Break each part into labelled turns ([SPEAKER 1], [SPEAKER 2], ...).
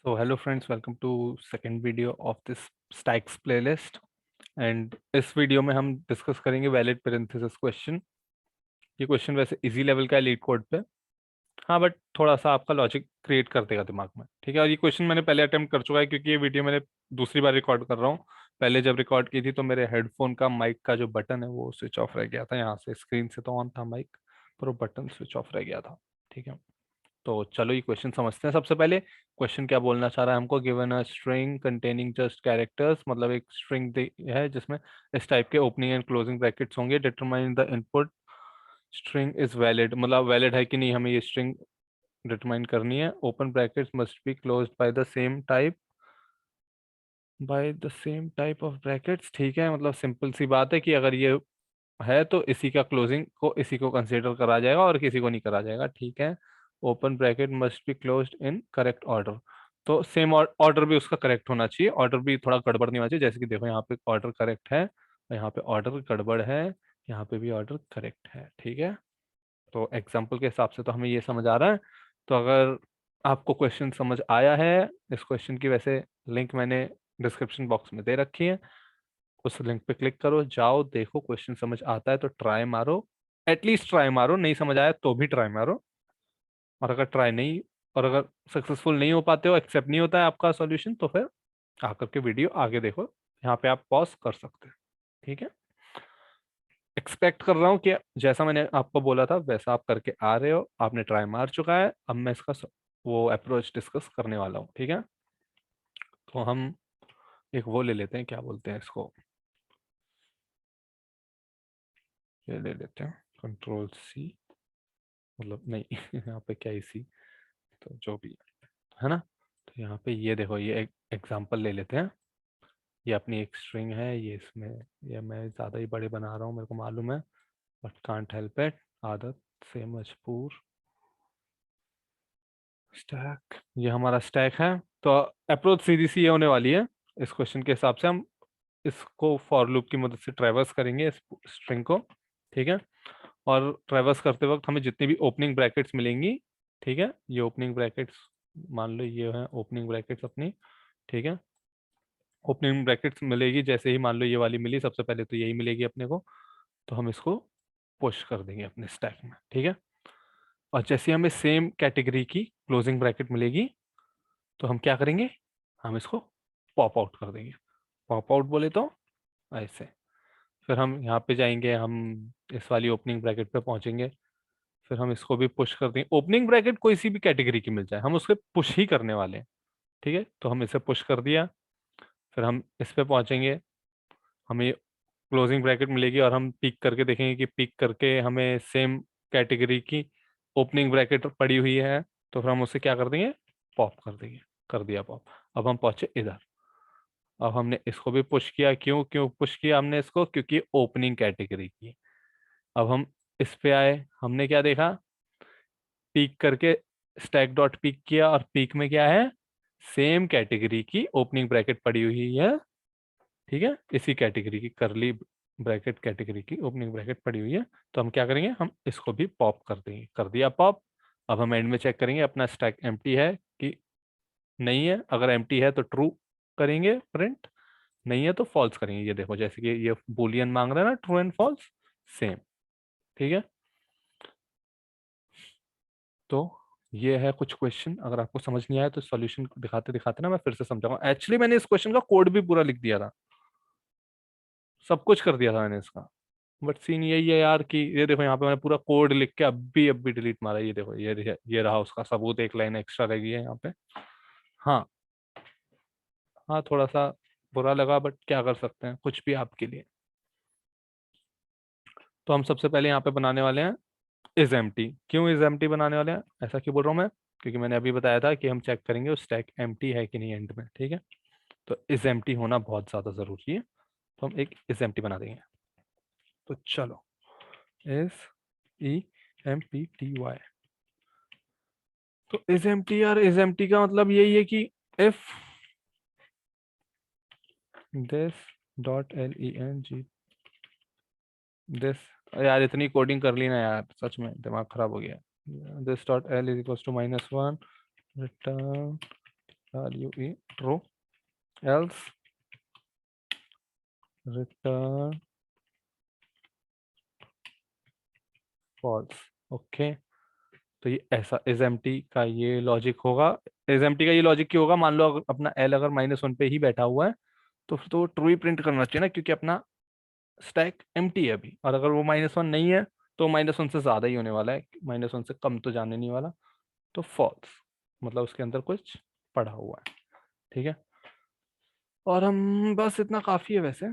[SPEAKER 1] So hello friends, welcome to second video of this stacks playlist and इस video में हम discuss करेंगे valid parenthesis question. ये question वैसे इजी लेवल का है लीड कोड पे। हाँ बट थोड़ा सा आपका लॉजिक क्रिएट कर देगा दिमाग में, ठीक है। और ये क्वेश्चन मैंने पहले अटेम्प्ट कर चुका है क्योंकि ये वीडियो मैंने दूसरी बार रिकॉर्ड कर रहा हूँ। पहले जब रिकॉर्ड की थी तो मेरे हेडफोन का माइक का जो बटन है वो स्विच ऑफ रह गया था। यहाँ से स्क्रीन से तो ऑन था माइक, पर वो बटन स्विच ऑफ रह गया था, ठीक है। तो चलो ये क्वेश्चन समझते हैं। सबसे पहले क्वेश्चन क्या बोलना चाह रहा है हमको, given a string containing just characters, मतलब एक स्ट्रिंग है जिसमें इस टाइप के ओपनिंग एंड क्लोजिंग ब्रैकेट्स होंगे। Determine the input string is valid, मतलब वैलिड है कि नहीं हमें ये स्ट्रिंग डिटरमाइन करनी है। Open brackets must be closed by the same type of brackets, ठीक है। मतलब सिंपल सी बात है कि अगर ये है तो इसी का क्लोजिंग को इसी को कंसीडर करा जाएगा और किसी को नहीं करा जाएगा, ठीक है। Open bracket must be closed in correct order, तो सेम ऑर्डर भी उसका करेक्ट होना चाहिए। ऑर्डर भी थोड़ा गड़बड़ नहीं होना चाहिए। जैसे कि देखो यहाँ पे ऑर्डर करेक्ट है, यहाँ पे ऑर्डर गड़बड़ है, यहाँ पे भी ऑर्डर करेक्ट है, ठीक है। तो एग्जाम्पल के हिसाब से तो हमें ये समझ आ रहा है। तो अगर आपको क्वेश्चन समझ आया है, इस क्वेश्चन की वैसे लिंक मैंने डिस्क्रिप्शन बॉक्स में दे रखी है। उस लिंक पे क्लिक करो, जाओ देखो, क्वेश्चन समझ आता है तो ट्राई मारो, एटलीस्ट ट्राई मारो। नहीं समझ आया तो भी ट्राई मारो। और अगर ट्राई नहीं, और अगर सक्सेसफुल नहीं हो पाते हो, एक्सेप्ट नहीं होता है आपका सॉल्यूशन, तो फिर आकर के वीडियो आगे देखो। यहाँ पे आप पॉज कर सकते हैं, ठीक है। एक्सपेक्ट कर रहा हूँ कि जैसा मैंने आपको बोला था वैसा आप करके आ रहे हो। आपने ट्राई मार चुका है, अब मैं इसका वो अप्रोच डिस्कस करने वाला हूँ, ठीक है। तो हम एक वो ले लेते हैं, क्या बोलते हैं इसको, ये ले लेते हैं कंट्रोल सी, मतलब नहीं यहाँ पे क्या ही सी, तो जो भी है ना। तो यहाँ पे ये देखो, ये एक एग्जांपल ले लेते हैं। ये अपनी एक स्ट्रिंग है, ये इसमें, ये मैं ज़्यादा ही बड़े बना रहा हूँ, मेरे को मालूम है, बट कांट हेल्प इट, आदत से मजबूर। स्टैक, ये हमारा स्टैक है। तो अप्रोच सीधी सी ये होने वाली है। इस क्वेश्चन के हिसाब से हम इसको फॉर लूप की मदद से ट्रैवर्स करेंगे इस स्ट्रिंग को, ठीक है। और ट्रैवर्स करते वक्त हमें जितनी भी ओपनिंग ब्रैकेट्स मिलेंगी, ठीक है, ये ओपनिंग ब्रैकेट्स मान लो ये है ओपनिंग ब्रैकेट्स अपनी, ठीक है। ओपनिंग ब्रैकेट्स मिलेगी, जैसे ही मान लो ये वाली मिली, सबसे पहले तो यही मिलेगी अपने को, तो हम इसको पुश कर देंगे अपने स्टैक में, ठीक है। और जैसे हमें सेम कैटेगरी की क्लोजिंग ब्रैकेट मिलेगी तो हम क्या करेंगे, हम इसको पॉप आउट कर देंगे। पॉप आउट बोले तो ऐसे। फिर हम यहाँ पे जाएंगे, हम इस वाली ओपनिंग ब्रैकेट पे पहुंचेंगे, फिर हम इसको भी पुश कर देंगे। ओपनिंग ब्रैकेट कोई सी भी कैटेगरी की मिल जाए, हम उसके पुश ही करने वाले हैं, ठीक है। तो हम इसे पुश कर दिया, फिर हम इस पे पहुंचेंगे, हमें क्लोजिंग ब्रैकेट मिलेगी और हम पिक करके देखेंगे कि पिक करके हमें सेम कैटेगरी की ओपनिंग ब्रैकेट पड़ी हुई है, तो फिर हम उसे क्या कर देंगे, पॉप कर देंगे। कर दिया पॉप। अब हम पहुंचे इधर, अब हमने इसको भी पुश किया। क्यों क्यों पुश किया हमने इसको, क्योंकि ओपनिंग कैटेगरी की। अब हम इस पे आए, हमने क्या देखा, पीक करके स्टैक डॉट पीक किया, और पीक में क्या है, सेम कैटेगरी की ओपनिंग ब्रैकेट पड़ी हुई है, ठीक है। इसी कैटेगरी की करली ब्रैकेट कैटेगरी की ओपनिंग ब्रैकेट पड़ी हुई है। तो हम क्या करेंगे, हम इसको भी पॉप कर देंगे। कर दिया पॉप। अब हम एंड में चेक करेंगे अपना स्टैक एम्प्टी है कि नहीं है। अगर एम्प्टी है तो ट्रू करेंगे प्रिंट, नहीं है तो फॉल्स करेंगे। ये देखो, जैसे कि ये बुलियन मांग रहा है ना, ट्रू एंड फॉल्स, सेम, ठीक है। तो ये है कुछ क्वेश्चन। अगर आपको समझ नहीं आया तो सॉल्यूशन दिखाते दिखाते ना मैं फिर से समझाऊंगा। एक्चुअली मैंने इस क्वेश्चन का कोड भी पूरा लिख दिया था, सब कुछ कर दिया था मैंने इसका, बट सीन यही है यार कि ये देखो यहाँ पे मैंने पूरा कोड लिख के अब भी डिलीट मारा। ये देखो, ये रहा उसका सबूत, एक लाइन एक्स्ट्रा रह गई है यहाँ पे। हाँ, हाँ थोड़ा सा बुरा लगा, बट क्या कर सकते हैं, कुछ भी आपके लिए। तो हम सबसे पहले यहाँ पे बनाने वाले हैं इज एम्प्टी। क्यों इज एम्प्टी बनाने वाले हैं, ऐसा क्यों बोल रहा हूँ मैं, क्योंकि मैंने अभी बताया था कि हम चेक करेंगे उस स्टैक एम्प्टी है कि नहीं एंड में, ठीक है। तो इज एम्प्टी होना बहुत ज्यादा जरूरी है, तो हम एक इज एम्प्टी बना देंगे। तो चलो, इज EMPTY। तो इज एम्प्टी, यार इज एम्प्टी का मतलब यही है कि if this dot LENG this, यार इतनी कोडिंग कर ली ना यार, सच में दिमाग खराब हो गया। This dot L is equal to -1, return RUE true, else return false. Okay, तो ये ऐसा इज एम्प्टी का ये लॉजिक होगा। इज एम्प्टी का ये लॉजिक क्यों होगा? मान लो अपना एल अगर -1 पे ही बैठा हुआ है तो फिर तो ट्रू ही प्रिंट करना चाहिए ना, क्योंकि अपना स्टैक एम्प्टी है अभी। और अगर वो -1 नहीं है तो -1 से ज्यादा ही होने वाला है, -1 से कम तो जाने नहीं वाला, तो फॉल्स, मतलब उसके अंदर कुछ पड़ा हुआ है। ठीक है, और हम बस इतना काफी है वैसे।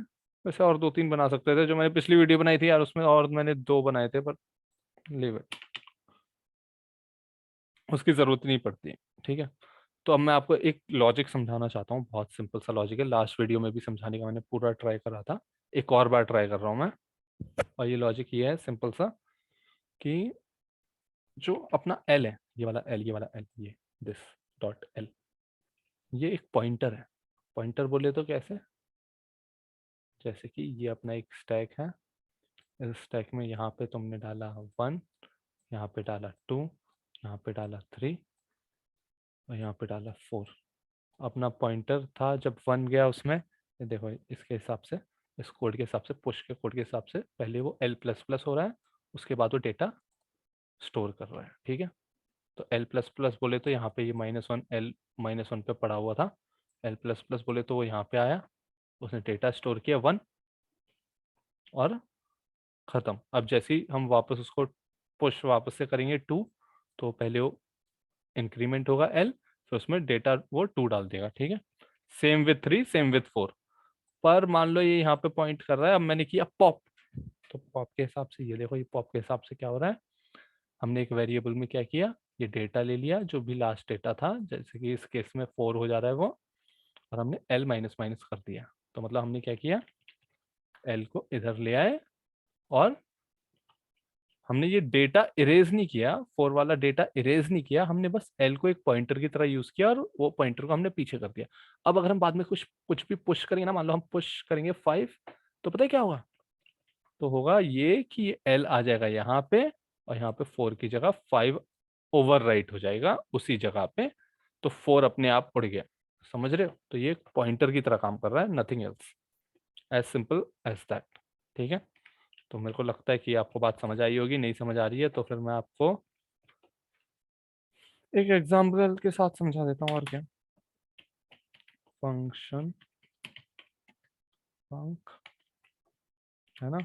[SPEAKER 1] वैसे और 2-3 बना सकते थे, जो मैंने पिछली वीडियो बनाई थी यार, उसमें और मैंने 2 बनाए थे, पर लीव इट, उसकी जरूरत नहीं पड़ती। ठीक है, तो अब मैं आपको एक लॉजिक समझाना चाहता हूँ, बहुत सिंपल सा लॉजिक है। लास्ट वीडियो में भी समझाने का मैंने पूरा ट्राई करा था, एक और बार ट्राई कर रहा हूँ मैं। और ये लॉजिक ये है सिंपल सा, कि जो अपना एल है, ये वाला एल, ये वाला एल, ये दिस डॉट एल, ये एक पॉइंटर है। पॉइंटर बोले तो कैसे? जैसे कि ये अपना एक स्टैक है, इस स्टैक में यहाँ पे तुमने डाला 1, यहाँ पे डाला 2, यहाँ पे डाला 3 और यहाँ पे डाला 4। अपना पॉइंटर था जब 1 गया उसमें, ये देखो इसके हिसाब से, इस कोड के हिसाब से, पुश के कोड के हिसाब से, पहले वो एल प्लस प्लस हो रहा है, उसके बाद वो डेटा स्टोर कर रहा है। ठीक है, तो एल प्लस प्लस बोले तो यहाँ पे ये -1 एल -1 पे पड़ा हुआ था, एल प्लस प्लस बोले तो वो यहाँ पे आया, उसने डेटा स्टोर किया 1 और ख़त्म। अब जैसे ही हम वापस उसको पुश वापस से करेंगे 2, तो पहले वो इंक्रीमेंट होगा एल, फिर उसमें डेटा वो 2 डाल देगा। ठीक है, सेम विथ 3, सेम विथ 4। पर मान लो ये यहाँ पे पॉइंट कर रहा है, अब मैंने किया पॉप, तो पॉप के हिसाब से ये देखो, ये पॉप के हिसाब से क्या हो रहा है, हमने एक वेरिएबल में क्या किया, ये डेटा ले लिया जो भी लास्ट डेटा था, जैसे कि इस केस में 4 हो जा रहा है वो, और हमने एल माइनस माइनस कर दिया। तो मतलब हमने क्या किया, एल को इधर ले आए, और हमने ये डेटा इरेज नहीं किया, 4 वाला डेटा इरेज नहीं किया, हमने बस एल को एक पॉइंटर की तरह यूज किया और वो पॉइंटर को हमने पीछे कर दिया। अब अगर हम बाद में कुछ कुछ भी पुश करेंगे ना, मान लो हम पुश करेंगे 5, तो पता है क्या होगा? तो होगा ये कि एल आ जाएगा यहाँ पे, और यहाँ पे 4 की जगह 5 ओवर राइट हो जाएगा उसी जगह पे, तो 4 अपने आप उड़ गया। समझ रहे हो? तो ये पॉइंटर की तरह काम कर रहा है, nothing else, as simple as that. ठीक है, तो मेरे को लगता है कि आपको बात समझ आई होगी। नहीं समझ आ रही है तो फिर मैं आपको एक एग्जाम्पल के साथ समझा देता हूँ, और क्या। फंक्शन फंक है ना,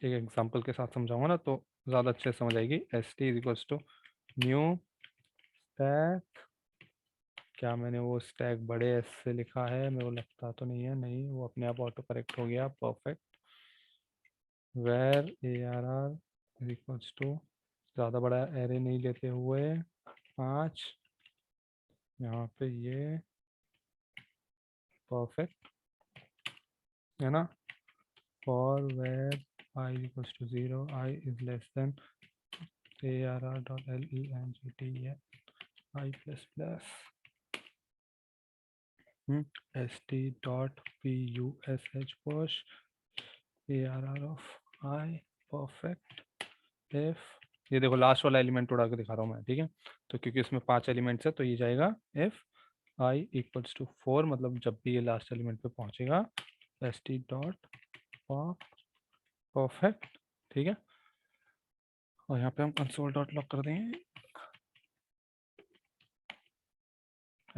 [SPEAKER 1] एक एग्जाम्पल के साथ समझाऊंगा ना तो ज़्यादा अच्छे से समझ आएगी। S T is equals to new stack, क्या मैंने वो स्टैक बड़े एस से लिखा है? मेरे को लगता तो नहीं है, नहीं, वो अपने आप ऑटो करेक्ट हो गया, perfect. Var A R R is equals to, ज़्यादा बड़ा एरे नहीं लेते हुए 5, यहाँ पे ये परफेक्ट है ना, for var I is equals to 0, I is less than ARR.LENGT I plus plus ST.PUSH push ARR of I perfect if, ये देखो लास्ट वाला एलिमेंट उड़ा के दिखा रहा हूँ मैं। ठीक है, तो क्योंकि इसमें 5 एलिमेंट्स है तो ये जाएगा if I इक्वल्स टू 4, मतलब जब भी ये लास्ट एलिमेंट पे पहुंचेगा ST.POP परफेक्ट। ठीक है, और यहाँ पे हम कंसोल डॉट लॉग कर देंगे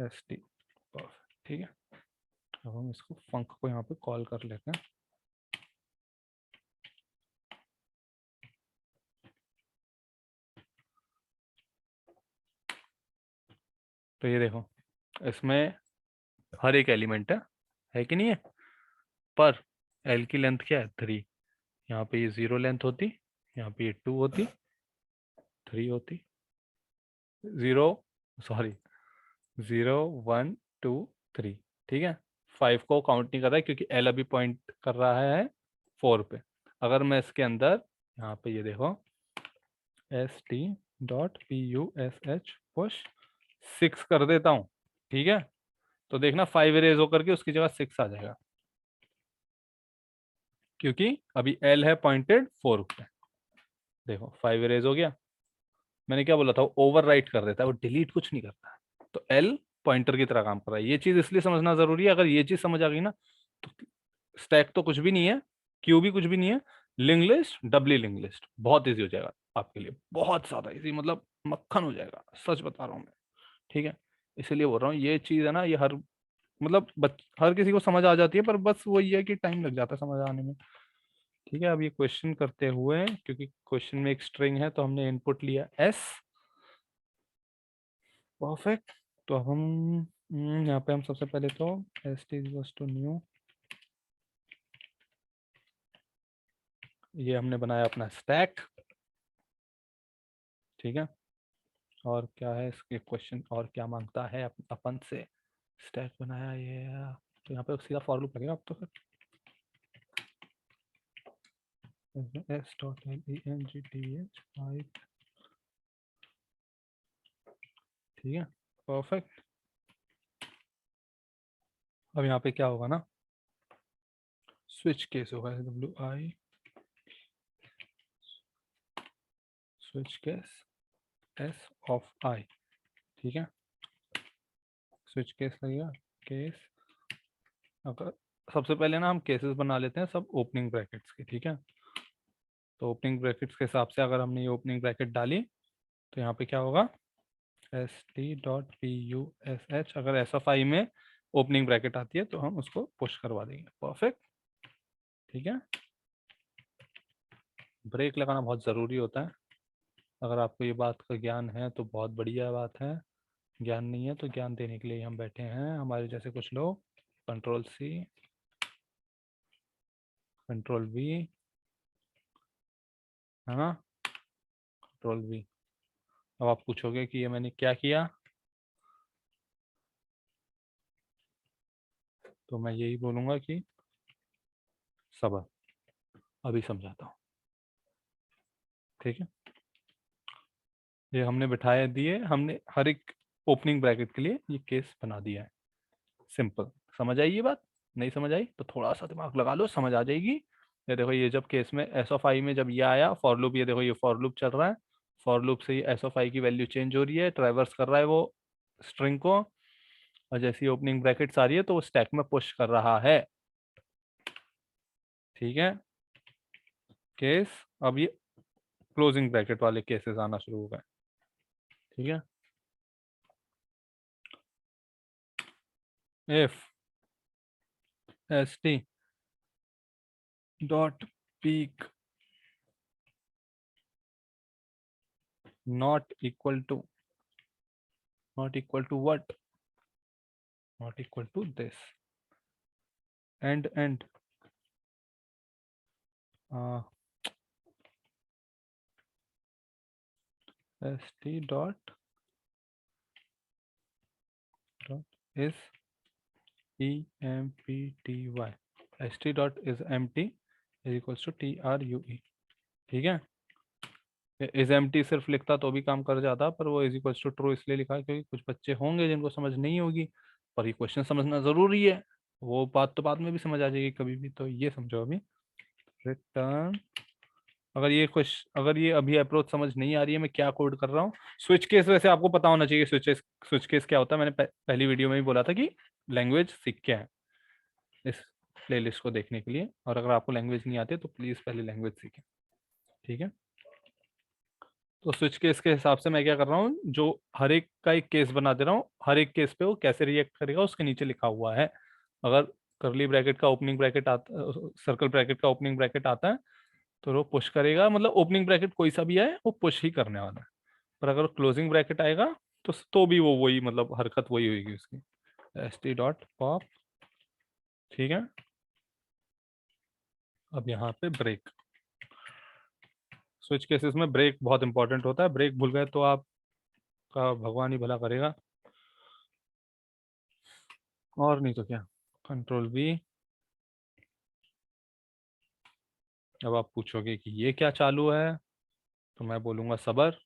[SPEAKER 1] ST परफेक्ट। ठीक है, अब हम इसको फंक को यहाँ पे कॉल कर लेते हैं। तो ये देखो, इसमें हर एक एलिमेंट है कि नहीं है, पर एल की लेंथ क्या है? 3। यहाँ पे ये 0 लेंथ होती, यहाँ पे ये 2 होती, 3 होती, 0, सॉरी, 0 1 2 3। ठीक है, 5 को काउंट नहीं कर रहा है क्योंकि एल अभी पॉइंट कर रहा है 4 पे। अगर मैं इसके अंदर यहाँ पे ये देखो ST.PUSH पुश 6 कर देता हूँ, ठीक है, तो देखना 5 इरेज होकर के उसकी जगह 6 आ जाएगा, क्योंकि अभी एल है पॉइंटेड 4 पे। देखो 5 इरेज हो गया। मैंने क्या बोला था, वो ओवर राइट कर देता है, वो डिलीट कुछ नहीं करता है। तो एल पॉइंटर की तरह काम कर रहा है। ये चीज इसलिए समझना जरूरी है, अगर ये चीज समझ आ गई ना तो स्टैक तो कुछ भी नहीं है, क्यू भी कुछ भी नहीं है, लिंक लिस्ट, डबली लिंक लिस्ट बहुत इजी हो जाएगा आपके लिए, बहुत ज्यादा इजी, मतलब मक्खन हो जाएगा, सच बता रहा हूँ मैं। ठीक है, इसीलिए बोल रहा हूँ ये चीज है ना, ये हर मतलब हर किसी को समझ आ जाती है, पर बस वही है कि टाइम लग जाता है समझ आने में। ठीक है, अब ये क्वेश्चन करते हुए, क्योंकि क्वेश्चन में एक स्ट्रिंग है तो हमने इनपुट लिया एस। परफेक्ट। तो अब हम यहाँ पे हम सबसे पहले तो S T equals to new, ये हमने बनाया अपना स्टैक। ठीक है, और क्या है इसके क्वेश्चन, और क्या मांगता है अपन से। स्टैक बनाया ये, तो यहाँ पे सीधा फॉर लूप लगेगा अब तो फिर। S dot L E N G T H pipe. ठीक है, परफेक्ट। अब यहाँ पे क्या होगा ना, स्विच केस होगा, W I switch case S of I. ठीक है, स्विच केस लगेगा, केस, अगर सबसे पहले ना हम केसेस बना लेते हैं सब ओपनिंग ब्रैकेट्स के। ठीक है, तो ओपनिंग ब्रैकेट्स के हिसाब से अगर हमने ये ओपनिंग ब्रैकेट डाली तो यहाँ पे क्या होगा, S T dot P U S H, अगर एस एफ आई में ओपनिंग ब्रैकेट आती है तो हम उसको पुश करवा देंगे। परफेक्ट। ठीक है, ब्रेक लगाना बहुत ज़रूरी होता है, अगर आपको ये बात का ज्ञान है तो बहुत बढ़िया बात है, ज्ञान नहीं है तो ज्ञान देने के लिए हम बैठे हैं, हमारे जैसे कुछ लोग। कंट्रोल सी, कंट्रोल वी, है ना, कंट्रोल वी। अब आप पूछोगे कि ये मैंने क्या किया, तो मैं यही बोलूँगा कि सब्र, अभी समझाता हूँ। ठीक है, ये हमने बिठाए दिए, हमने हर एक ओपनिंग ब्रैकेट के लिए ये केस बना दिया है। सिंपल, समझ आई ये बात? नहीं समझ आई तो थोड़ा सा दिमाग लगा लो, समझ आ जाएगी। ये देखो, ये जब केस में एस ऑफ आई में जब ये आया फॉर लूप, ये देखो ये फॉर लूप चल रहा है, फॉर लूप से ये एस ऑफ आई की वैल्यू चेंज हो रही है, ट्रैवर्स कर रहा है वो स्ट्रिंग को, और जैसी ओपनिंग ब्रैकेट्स आ रही है तो वो स्टैक में पुश कर रहा है। ठीक है, केस, अब ये क्लोजिंग ब्रैकेट वाले केसेस आना शुरू हो गए। ठीक है, if S T dot peak not equal to, not equal to what, not equal to this, and uh, st dot is empty, st dot is empty is equals to true। ठीक है, is empty सिर्फ लिखता तो भी काम कर जाता, पर वो इज इक्वल्स टू ट्रू इसलिए लिखा क्योंकि कुछ बच्चे होंगे जिनको समझ नहीं होगी, पर ये क्वेश्चन समझना जरूरी है, वो बात तो बाद में भी समझ आ जाएगी कभी भी, तो ये समझो अभी। रिटर्न, अगर ये अभी अप्रोच समझ नहीं आ रही है मैं क्या कोड कर रहा हूँ। स्विच केस वैसे आपको पता होना चाहिए, स्विच केस क्या होता है, मैंने पहली वीडियो में भी बोला था कि लैंग्वेज सीख के है इस प्लेलिस्ट को देखने के लिए, और अगर आपको लैंग्वेज नहीं आती तो प्लीज पहले लैंग्वेज सीखें। ठीक है, तो स्विच केस के हिसाब से मैं क्या कर रहा हूँ, जो हर एक का एक केस बना दे रहा हूँ, हर एक केस पे वो कैसे रिएक्ट करेगा उसके नीचे लिखा हुआ है। अगर करली ब्रैकेट का ओपनिंग ब्रैकेट आता, सर्कल ब्रैकेट का ओपनिंग ब्रैकेट आता है तो वो पुश करेगा, मतलब ओपनिंग ब्रैकेट कोई सा भी आए वो पुश ही करने वाला है, पर अगर क्लोजिंग ब्रैकेट आएगा तो भी वो वही, मतलब हरकत वही होगी उसकी, एस टी डॉट पॉप। ठीक है, अब यहाँ पे ब्रेक, स्विच केसेस में ब्रेक बहुत इंपॉर्टेंट होता है, ब्रेक भूल गए तो आपका भगवान ही भला करेगा, और नहीं तो क्या। कंट्रोल बी, अब आप पूछोगे कि ये क्या चालू है, तो मैं बोलूंगा सबर।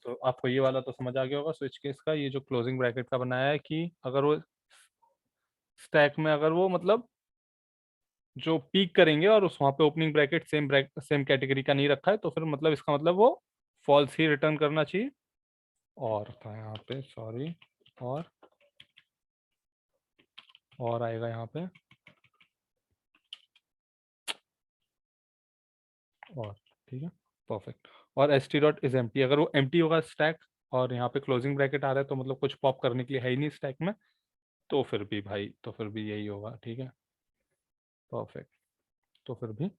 [SPEAKER 1] तो आपको ये वाला तो समझ आ गया होगा स्विच केस का, ये जो क्लोजिंग ब्रैकेट का बनाया है कि अगर वो स्टैक में, अगर वो मतलब जो पीक करेंगे और उस वहां पे ओपनिंग ब्रैकेट सेम कैटेगरी का नहीं रखा है तो फिर मतलब इसका मतलब वो फॉल्स ही रिटर्न करना चाहिए। और था यहाँ पे, सॉरी, और आएगा यहाँ पे और, ठीक है, परफेक्ट। और S T dot is empty, अगर वो एम्प्टी होगा स्टैक और यहाँ पे क्लोजिंग ब्रैकेट आ रहा है तो मतलब कुछ पॉप करने के लिए है ही नहीं स्टैक में, तो फिर भी भाई, तो फिर भी यही होगा, ठीक है, परफेक्ट। तो फिर भी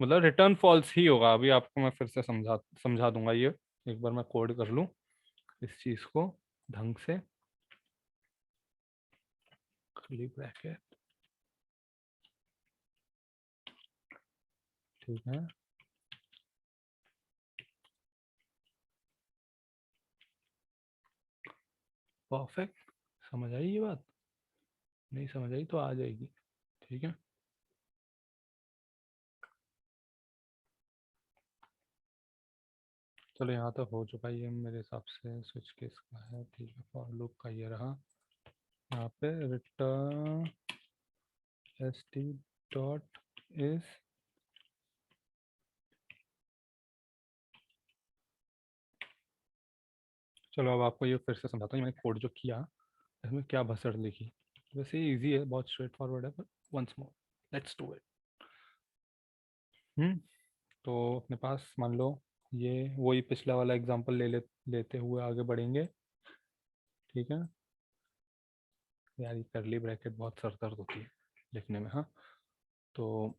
[SPEAKER 1] मतलब रिटर्न फॉल्स ही होगा। अभी आपको मैं फिर से समझा समझा दूंगा ये, एक बार मैं कोड कर लूँ इस चीज़ को ढंग से, कर्ली ब्रैकेट, ठीक है, परफेक्ट। समझ आई ये बात? नहीं समझ आई तो आ जाएगी, ठीक है। चलो यहाँ तक हो चुका है ये मेरे हिसाब से, स्विच केस का है, ठीक है, फॉर लूप का ये रहा। यहाँ पे return S T dot is, चलो अब आपको ये फिर से समझाता हूँ मैंने कोड जो किया इसमें क्या भसड़ लिखी। वैसे इजी है, बहुत स्ट्रेट फॉरवर्ड है, पर once more let's do it. तो अपने पास मान लो ये वही पिछला वाला एग्जांपल लेते हुए आगे बढ़ेंगे, ठीक है। यार ये करली ब्रैकेट बहुत सर दर्द होती है लिखने में, हाँ। तो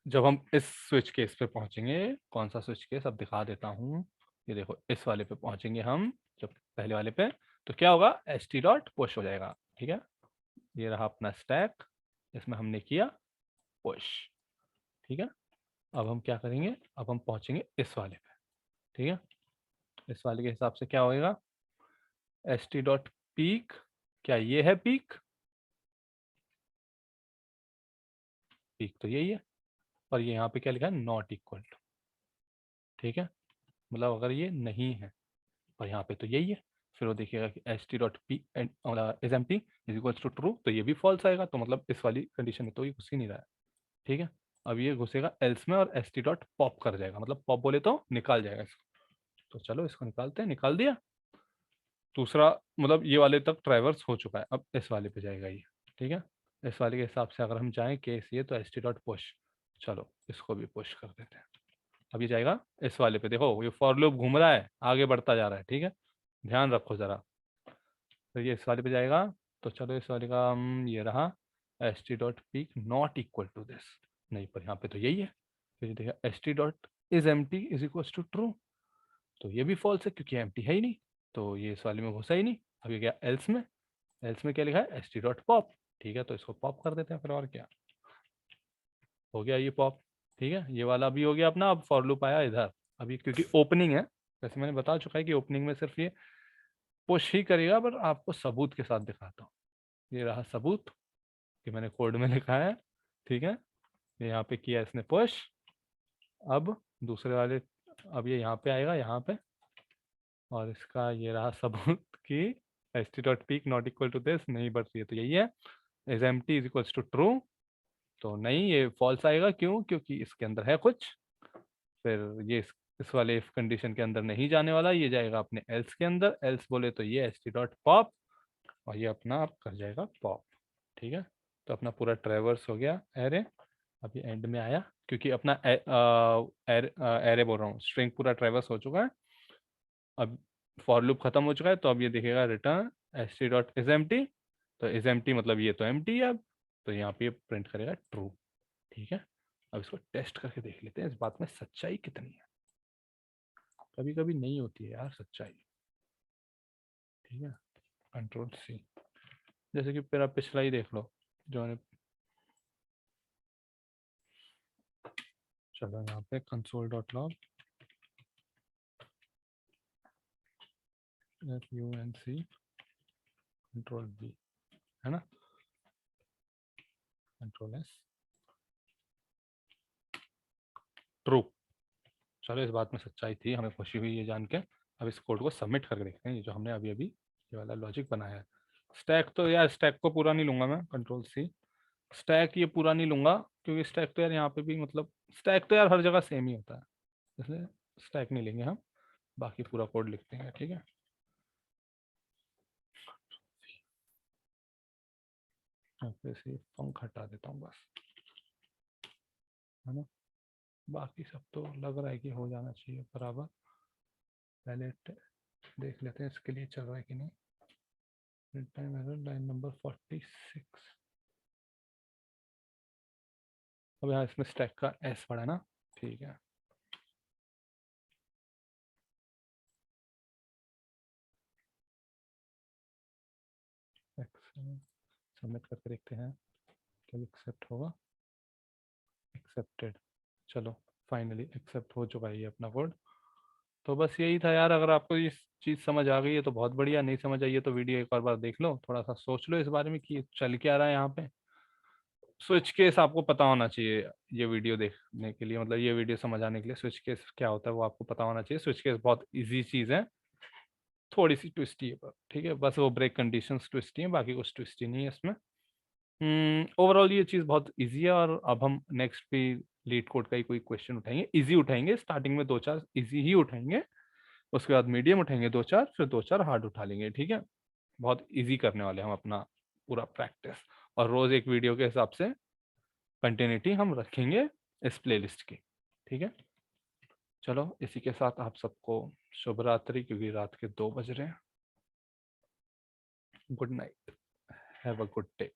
[SPEAKER 1] जब हम इस स्विच केस पे पहुंचेंगे, कौन सा स्विच केस अब दिखा देता हूँ, ये देखो इस वाले पे पहुंचेंगे हम, जब पहले वाले पे, तो क्या होगा, एस टी डॉट पुश हो जाएगा, ठीक है। ये रहा अपना स्टैक, इसमें हमने किया पुश, ठीक है। अब हम क्या करेंगे, अब हम पहुंचेंगे इस वाले पे, ठीक है। इस वाले के हिसाब से क्या होएगा, एस टी डॉट पीक, क्या ये है पीक? पीक तो यही है, और ये यहाँ पे क्या लिखा है, नॉट इक्वल टू, ठीक है। मतलब अगर ये नहीं है, और यहाँ पे तो यही है, फिर वो देखिएगा कि S T dot P is empty is equals to true, तो ये भी फॉल्स आएगा, तो मतलब इस वाली कंडीशन में तो ये घुस ही नहीं रहा है, ठीक है। अब ये घुसेगा एल्स में और एस टी डॉट पॉप कर जाएगा, मतलब पॉप बोले तो निकाल जाएगा इसको। तो चलो इसको निकालते हैं, निकाल दिया। दूसरा मतलब ये वाले तक ट्रैवर्स हो चुका है, अब इस वाले पे जाएगा ये, ठीक है। इस वाले के हिसाब से अगर हम जाएं केस ये, तो एस टी डॉट पुश, चलो इसको भी पुश कर देते हैं। अब ये जाएगा इस वाले पे, देखो ये फॉर लूप घूम रहा है, आगे बढ़ता जा रहा है, ठीक है, ध्यान रखो जरा। तो ये इस वाले पे जाएगा, तो चलो इस वाले का ये रहा, S T dot peek not equal to this, नहीं पर यहाँ पे तो यही है। फिर देखा S T dot is empty is equal to true, तो ये भी फॉल्स है क्योंकि एम टी है ही नहीं, तो ये इस वाले में घुसा ही नहीं। अब ये गया एल्स में, एल्स में क्या लिखा है, एस टी डॉट पॉप, ठीक है, तो इसको पॉप कर देते हैं फिर, और क्या हो गया ये पॉप, ठीक है। ये वाला भी हो गया अपना। अब फॉर लूप आया इधर, अभी क्योंकि ओपनिंग है, वैसे मैंने बता चुका है कि ओपनिंग में सिर्फ ये पुश ही करेगा, पर आपको सबूत के साथ दिखाता हूँ। ये रहा सबूत कि मैंने कोड में लिखा है, ठीक है। ये यहाँ पे किया इसने पुश, अब दूसरे वाले, अब ये यहाँ पे आएगा, यहाँ पे, और इसका ये रहा सबूत कि S T dot peek not equal to this, नहीं बट ये तो यही है, is empty is equals to true, तो नहीं ये फॉल्स आएगा, क्यों, क्योंकि इसके अंदर है कुछ। फिर ये इस वाले इफ कंडीशन के अंदर नहीं जाने वाला, ये जाएगा अपने एल्स के अंदर, एल्स बोले तो ये एस टी डॉट पॉप, और ये अपना आप कर जाएगा पॉप, ठीक है। तो अपना पूरा ट्रेवर्स हो गया एरे, अभी एंड में आया क्योंकि अपना एरे बोल रहा हूँ, स्ट्रिंग पूरा ट्रेवर्स हो चुका है। अब फॉर लूप खत्म हो चुका है, तो अब ये दिखेगा return S T dot is empty, तो इज एम टी मतलब ये तो एम टी है अब, तो यहाँ पे प्रिंट करेगा ट्रू, ठीक है। अब इसको टेस्ट करके देख लेते हैं इस बात में सच्चाई कितनी है, कभी कभी नहीं होती है यार सच्चाई, ठीक है। कंट्रोल सी, जैसे कि फिर आप पिछला ही देख लो जो मैंने, चलो यहाँ पे console dot log FUNC control V, है ना, कंट्रोल S, ट्रू। चलो इस बात में सच्चाई थी, हमें खुशी हुई ये जान के। अब इस कोड को सबमिट करके देखते हैं, ये जो हमने अभी अभी ये वाला लॉजिक बनाया है। स्टैक तो यार, स्टैक को पूरा नहीं लूंगा मैं, कंट्रोल C, स्टैक ये पूरा नहीं लूंगा, क्योंकि स्टैक तो यार यहाँ पे भी मतलब, स्टैक तो यार हर जगह सेम ही होता है, इसलिए स्टैक नहीं लेंगे हम, बाकी पूरा कोड लिखते हैं, ठीक है। ऐसे पंख हटा देता हूँ बस, है ना। बाकी सब तो लग रहा है कि हो जाना चाहिए बराबर। पहले देख लेते हैं इसके लिए चल रहा है कि नहीं। Time error line number 46। अब यहाँ इसमें स्टैक का एस पड़ा ना, ठीक है। सबमिट करके देखते हैं क्या एक्सेप्ट होगा। एक्सेप्टेड, चलो फाइनली एक्सेप्ट हो चुका है ये अपना कोड। तो बस यही था यार, अगर आपको ये चीज़ समझ आ गई है तो बहुत बढ़िया, नहीं समझ आई है तो वीडियो एक और बार देख लो, थोड़ा सा सोच लो इस बारे में कि चल क्या रहा है यहाँ पे। स्विच केस आपको पता होना चाहिए ये वीडियो देखने के लिए, मतलब ये वीडियो समझ आने के लिए स्विच केस क्या होता है वो आपको पता होना चाहिए। स्विच केस बहुत इजी चीज़ है, थोड़ी सी ट्विस्टी है पर ठीक है, बस वो ब्रेक कंडीशंस ट्विस्टी है, बाकी कुछ ट्विस्टी नहीं है इसमें। ओवरऑल ये चीज़ बहुत इजी है। और अब हम नेक्स्ट भी लीड कोड का ही कोई क्वेश्चन उठाएंगे, इजी उठाएंगे, स्टार्टिंग में 2-4 इजी ही उठाएंगे, उसके बाद मीडियम उठाएंगे 2-4, फिर 2-4 हार्ड उठा लेंगे, ठीक है। बहुत इजी करने वाले हम अपना पूरा प्रैक्टिस, और रोज एक वीडियो के हिसाब से कंटिन्यूटी हम रखेंगे इस प्लेलिस्ट की, ठीक है। चलो इसी के साथ आप सबको शुभ रात्रि, क्योंकि रात के 2 बज रहे हैं। Good night, have a good day.